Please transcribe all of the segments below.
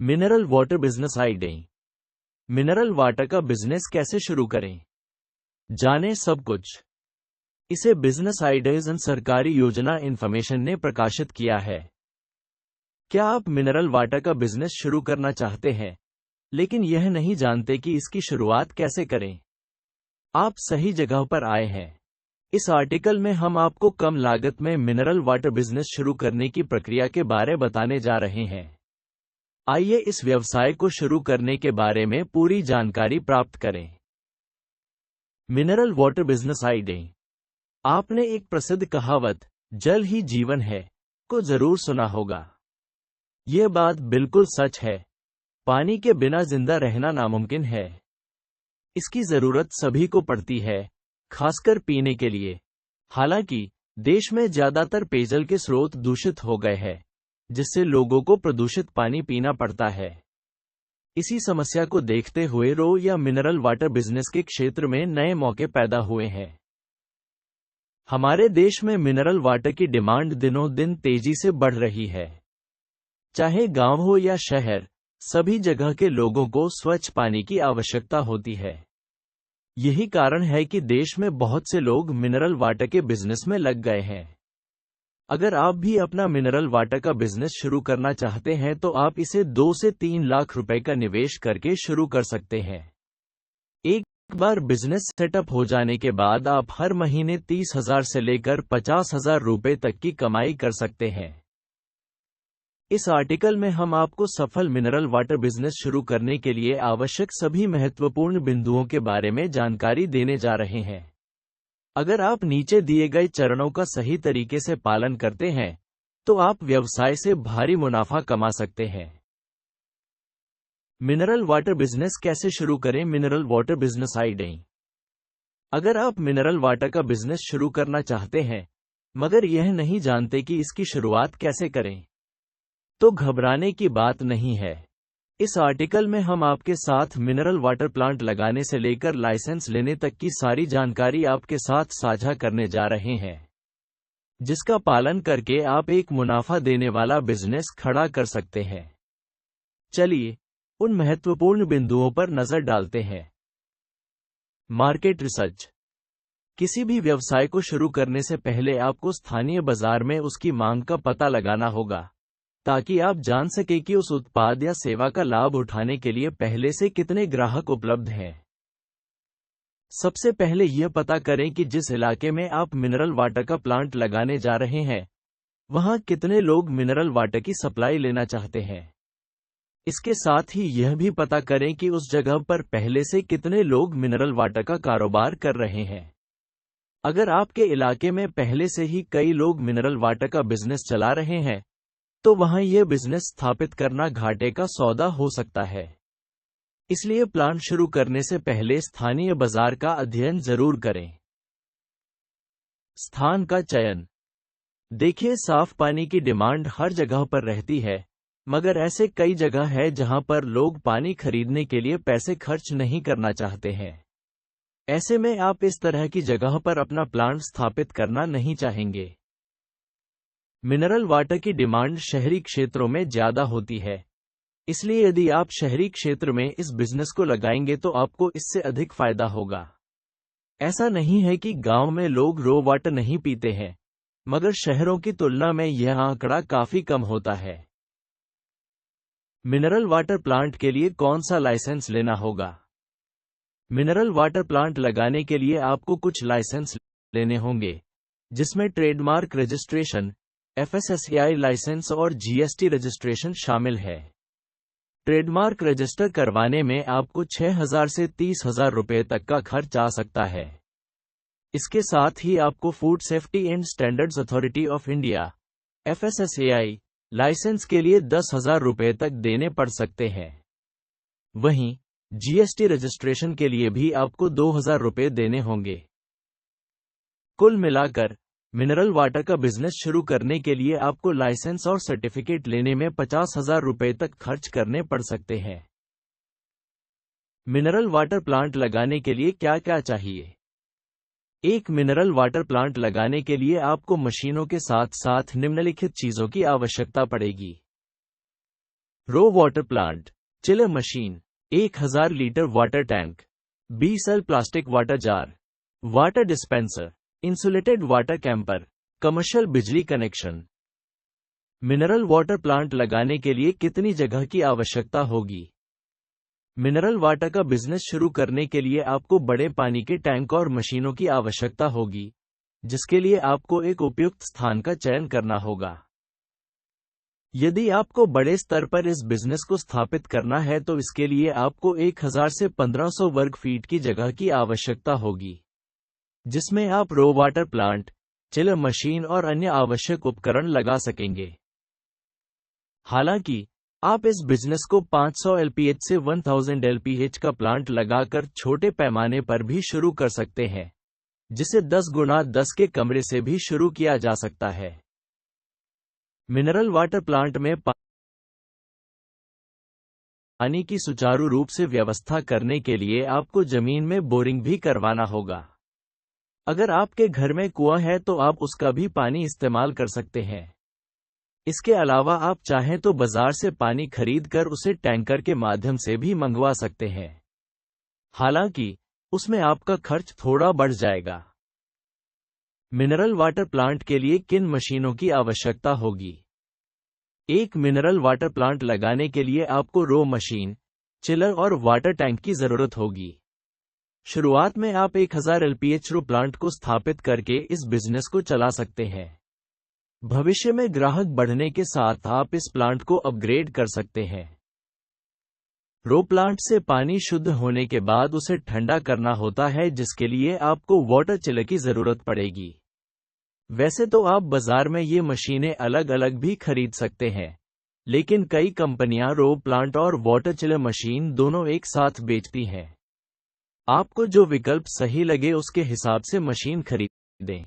Mineral water business idea. Mineral water का business कैसे शुरू करें, जानें सब कुछ। इसे बिजनेस आइडियाज एंड सरकारी योजना इंफॉर्मेशन ने प्रकाशित किया है। क्या आप मिनरल वाटर का बिजनेस शुरू करना चाहते हैं, लेकिन यह नहीं जानते कि इसकी शुरुआत कैसे करें? आप सही जगह पर आए हैं। इस आर्टिकल में हम आपको कम लागत में मिनरल वाटर बिजनेस शुरू करने की प्रक्रिया के बारे बताने जा रहे हैं। आइए इस व्यवसाय को शुरू करने के बारे में पूरी जानकारी प्राप्त करें। Mineral water business idea. आपने एक प्रसिद्ध कहावत जल ही जीवन है को जरूर सुना होगा। यह बात बिल्कुल सच है। पानी के बिना जिंदा रहना नामुमकिन है। इसकी जरूरत सभी को पड़ती है, खासकर पीने के लिए। हालांकि देश में ज्यादातर पेयजल के स्रोत दूषित हो गए हैं, जिससे लोगों को प्रदूषित पानी पीना पड़ता है। इसी समस्या को देखते हुए रो या मिनरल वाटर बिजनेस के क्षेत्र में नए मौके पैदा हुए हैं। हमारे देश में मिनरल वाटर की डिमांड दिनों दिन तेजी से बढ़ रही है। चाहे गांव हो या शहर, सभी जगह के लोगों को स्वच्छ पानी की आवश्यकता होती है। यही कारण है कि देश में बहुत से लोग मिनरल वाटर के बिजनेस में लग गए हैं। अगर आप भी अपना मिनरल वाटर का बिजनेस शुरू करना चाहते हैं तो आप इसे 2 से 3 लाख रुपए का निवेश करके शुरू कर सकते हैं। एक बार बिजनेस सेटअप हो जाने के बाद आप हर महीने 30,000 से लेकर 50,000 रुपए तक की कमाई कर सकते हैं। इस आर्टिकल में हम आपको सफल मिनरल वाटर बिजनेस शुरू करने के लिए आवश्यक सभी महत्वपूर्ण बिंदुओं के बारे में जानकारी देने जा रहे हैं। अगर आप नीचे दिए गए चरणों का सही तरीके से पालन करते हैं, तो आप व्यवसाय से भारी मुनाफा कमा सकते हैं। मिनरल वाटर बिजनेस कैसे शुरू करें, मिनरल वाटर बिजनेस आइडिया। अगर आप मिनरल वाटर का बिजनेस शुरू करना चाहते हैं, मगर यह नहीं जानते कि इसकी शुरुआत कैसे करें, तो घबराने की बात नहीं है। इस आर्टिकल में हम आपके साथ मिनरल वाटर प्लांट लगाने से लेकर लाइसेंस लेने तक की सारी जानकारी आपके साथ साझा करने जा रहे हैं, जिसका पालन करके आप एक मुनाफा देने वाला बिजनेस खड़ा कर सकते हैं। चलिए उन महत्वपूर्ण बिंदुओं पर नजर डालते हैं। Market research. किसी भी व्यवसाय को शुरू करने से पहले आपको स्थानीय बाजार में उसकी मांग का पता लगाना होगा, ताकि आप जान सकें कि उस उत्पाद या सेवा का लाभ उठाने के लिए पहले से कितने ग्राहक उपलब्ध हैं। सबसे पहले यह पता करें कि जिस इलाके में आप मिनरल वाटर का प्लांट लगाने जा रहे हैं, वहां कितने लोग मिनरल वाटर की सप्लाई लेना चाहते हैं। इसके साथ ही यह भी पता करें कि उस जगह पर पहले से कितने लोग मिनरल वाटर का कारोबार कर रहे हैं। अगर आपके इलाके में पहले से ही कई लोग मिनरल वाटर का बिजनेस चला रहे हैं, तो वहां यह बिजनेस स्थापित करना घाटे का सौदा हो सकता है। इसलिए प्लांट शुरू करने से पहले स्थानीय बाजार का अध्ययन जरूर करें। स्थान का चयन। देखिए, साफ पानी की डिमांड हर जगह पर रहती है, मगर ऐसे कई जगह है जहां पर लोग पानी खरीदने के लिए पैसे खर्च नहीं करना चाहते हैं। ऐसे में आप इस तरह की जगह पर अपना प्लांट स्थापित करना नहीं चाहेंगे। मिनरल वाटर की डिमांड शहरी क्षेत्रों में ज्यादा होती है, इसलिए यदि आप शहरी क्षेत्र में इस बिजनेस को लगाएंगे तो आपको इससे अधिक फायदा होगा। ऐसा नहीं है कि गांव में लोग रो वाटर नहीं पीते हैं, मगर शहरों की तुलना में यह आंकड़ा काफी कम होता है। मिनरल वाटर प्लांट के लिए कौन सा लाइसेंस लेना होगा? मिनरल वाटर प्लांट लगाने के लिए आपको कुछ लाइसेंस लेने होंगे, जिसमें ट्रेडमार्क रजिस्ट्रेशन, FSSAI लाइसेंस और GST रजिस्ट्रेशन शामिल है। ट्रेडमार्क रजिस्टर करवाने में आपको 6,000 से 30,000 रुपए तक का खर्च आ सकता है। इसके साथ ही आपको food safety and standards authority of India FSSAI licence के लिए 10,000 रुपए तक देने पड़ सकते हैं। वहीं GST रजिस्ट्रेशन के लिए भी आपको 2,000 रुपए देने होंगे। कुल मिलाकर मिनरल वाटर का बिजनेस शुरू करने के लिए आपको लाइसेंस और सर्टिफिकेट लेने में 50,000 रुपए तक खर्च करने पड़ सकते हैं। मिनरल वाटर प्लांट लगाने के लिए क्या क्या चाहिए? एक मिनरल वाटर प्लांट लगाने के लिए आपको मशीनों के साथ साथ निम्नलिखित चीजों की आवश्यकता पड़ेगी। RO water plant, chiller machine, 1000 litre water tank, 20 plastic water jar, water dispenser, insulated water camper, commercial बिजली कनेक्शन। मिनरल वाटर प्लांट लगाने के लिए कितनी जगह की आवश्यकता होगी? मिनरल वाटर का बिजनेस शुरू करने के लिए आपको बड़े पानी के टैंक और मशीनों की आवश्यकता होगी, जिसके लिए आपको एक उपयुक्त स्थान का चयन करना होगा। यदि आपको बड़े स्तर पर इस बिजनेस को स्थापित करना है तो इसके लिए आपको 1000 से 1500 वर्ग फीट की जगह की आवश्यकता होगी, जिसमें आप रो वाटर प्लांट, चिलर मशीन और अन्य आवश्यक उपकरण लगा सकेंगे। हालांकि आप इस बिजनेस को 500 एलपीएच से 1000 एलपीएच का प्लांट लगाकर छोटे पैमाने पर भी शुरू कर सकते हैं, जिसे 10 गुना 10 के कमरे से भी शुरू किया जा सकता है। मिनरल वाटर प्लांट में पानी की सुचारू रूप से व्यवस्था करने के लिए आपको जमीन में बोरिंग भी करवाना होगा। अगर आपके घर में कुआं है तो आप उसका भी पानी इस्तेमाल कर सकते हैं। इसके अलावा आप चाहें तो बाजार से पानी खरीद कर उसे टैंकर के माध्यम से भी मंगवा सकते हैं। हालांकि उसमें आपका खर्च थोड़ा बढ़ जाएगा। मिनरल वाटर प्लांट के लिए किन मशीनों की आवश्यकता होगी? एक मिनरल वाटर प्लांट लगाने के लिए आपको रो मशीन, चिलर और वाटर टैंक की जरूरत होगी। शुरुआत में आप 1000 एलपीएच रो प्लांट को स्थापित करके इस बिजनेस को चला सकते हैं। भविष्य में ग्राहक बढ़ने के साथ आप इस प्लांट को अपग्रेड कर सकते हैं। रो प्लांट से पानी शुद्ध होने के बाद उसे ठंडा करना होता है, जिसके लिए आपको वाटर चिलर की जरूरत पड़ेगी। वैसे तो आप बाजार में ये मशीनें अलग अलग भी खरीद सकते हैं, लेकिन कई कंपनियां रो प्लांट और वाटर चिलर मशीन दोनों एक साथ बेचती हैं। आपको जो विकल्प सही लगे उसके हिसाब से मशीन खरीदें।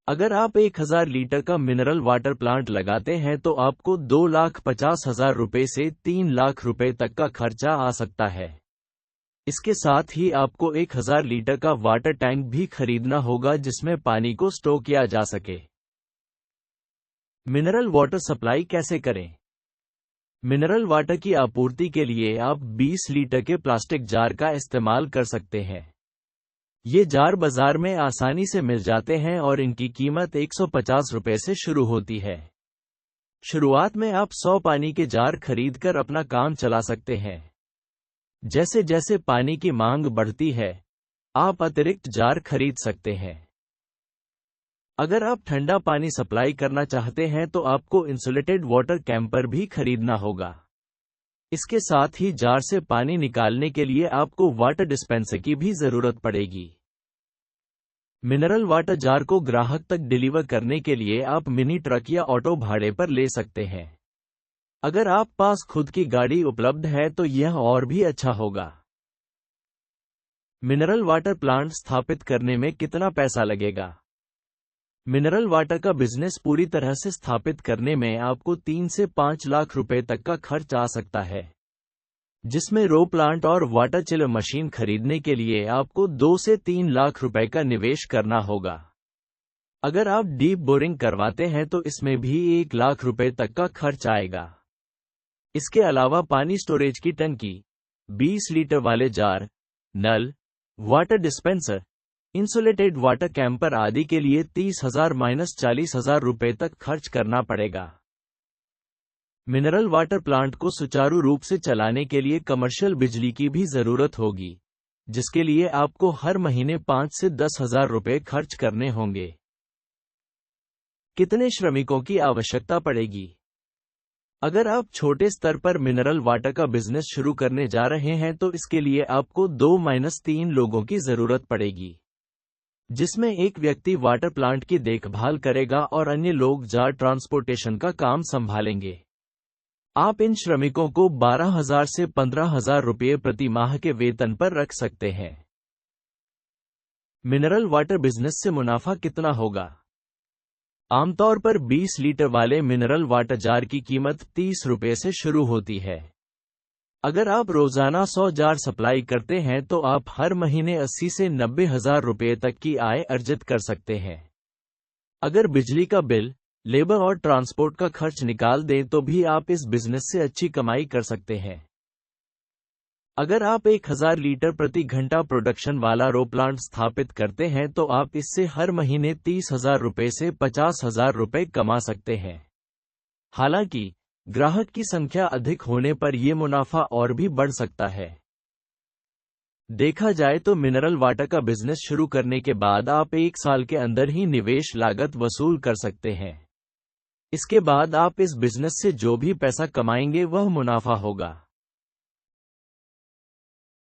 अगर आप 1000 लीटर का मिनरल वाटर प्लांट लगाते हैं तो आपको 2,50,000 रुपये से 3 लाख रुपए तक का खर्चा आ सकता है। इसके साथ ही आपको 1000 लीटर का वाटर टैंक भी खरीदना होगा, जिसमें पानी को स्टोर किया जा सके। मिनरल वाटर सप्लाई कैसे करें? मिनरल वाटर की आपूर्ति के लिए आप 20 लीटर के प्लास्टिक जार का इस्तेमाल कर सकते हैं। ये जार बाजार में आसानी से मिल जाते हैं और इनकी कीमत 150 रुपये से शुरू होती है। शुरुआत में आप 100 पानी के जार खरीदकर अपना काम चला सकते हैं। जैसे जैसे पानी की मांग बढ़ती है, आप अतिरिक्त जार खरीद सकते हैं। अगर आप ठंडा पानी सप्लाई करना चाहते हैं तो आपको इंसुलेटेड वाटर कैंपर भी खरीदना होगा। इसके साथ ही जार से पानी निकालने के लिए आपको वाटर डिस्पेंसर की भी जरूरत पड़ेगी। मिनरल वाटर जार को ग्राहक तक डिलीवर करने के लिए आप मिनी ट्रक या ऑटो भाड़े पर ले सकते हैं। अगर आप पास खुद की गाड़ी उपलब्ध है तो यह और भी अच्छा होगा। मिनरल वाटर प्लांट स्थापित करने में कितना पैसा लगेगा? मिनरल वाटर का बिजनेस पूरी तरह से स्थापित करने में आपको 3 से 5 लाख रुपए तक का खर्च आ सकता है, जिसमें रो प्लांट और वाटर चिलर मशीन खरीदने के लिए आपको 2 से 3 लाख रुपए का निवेश करना होगा। अगर आप डीप बोरिंग करवाते हैं तो इसमें भी 1 लाख रुपए तक का खर्च आएगा। इसके अलावा पानी स्टोरेज की टंकी, 20 लीटर वाले जार, नल, water dispenser, insulated water camper आदि के लिए 30,000-40,000 रुपए तक खर्च करना पड़ेगा। मिनरल वाटर प्लांट को सुचारू रूप से चलाने के लिए कमर्शियल बिजली की भी जरूरत होगी, जिसके लिए आपको हर महीने 5 से 10,000 रुपए खर्च करने होंगे। कितने श्रमिकों की आवश्यकता पड़ेगी? अगर आप छोटे स्तर पर मिनरल वाटर का बिजनेस शुरू करने जा रहे हैं तो इसके लिए आपको 2-3 लोगों की जरूरत पड़ेगी, जिसमें एक व्यक्ति वाटर प्लांट की देखभाल करेगा और अन्य लोग जार ट्रांसपोर्टेशन का काम संभालेंगे। आप इन श्रमिकों को 12,000 से 15,000 रुपये प्रति माह के वेतन पर रख सकते हैं। मिनरल वाटर बिजनेस से मुनाफा कितना होगा? आमतौर पर 20 लीटर वाले मिनरल वाटर जार की कीमत 30 रुपये से शुरू होती है। अगर आप रोजाना 100 जार सप्लाई करते हैं तो आप हर महीने 80 से 90,000 रुपये तक की आय अर्जित कर सकते हैं। अगर बिजली का बिल, लेबर और ट्रांसपोर्ट का खर्च निकाल दें तो भी आप इस बिजनेस से अच्छी कमाई कर सकते हैं। अगर आप 1000 लीटर प्रति घंटा प्रोडक्शन वाला रो प्लांट स्थापित करते हैं तो आप इससे हर महीने 30,000 रुपये से 50,000 रुपये कमा सकते हैं। हालांकि ग्राहक की संख्या अधिक होने पर यह मुनाफा और भी बढ़ सकता है। देखा जाए तो मिनरल वाटर का बिजनेस शुरू करने के बाद आप 1 साल के अंदर ही निवेश लागत वसूल कर सकते हैं। इसके बाद आप इस बिजनेस से जो भी पैसा कमाएंगे वह मुनाफा होगा।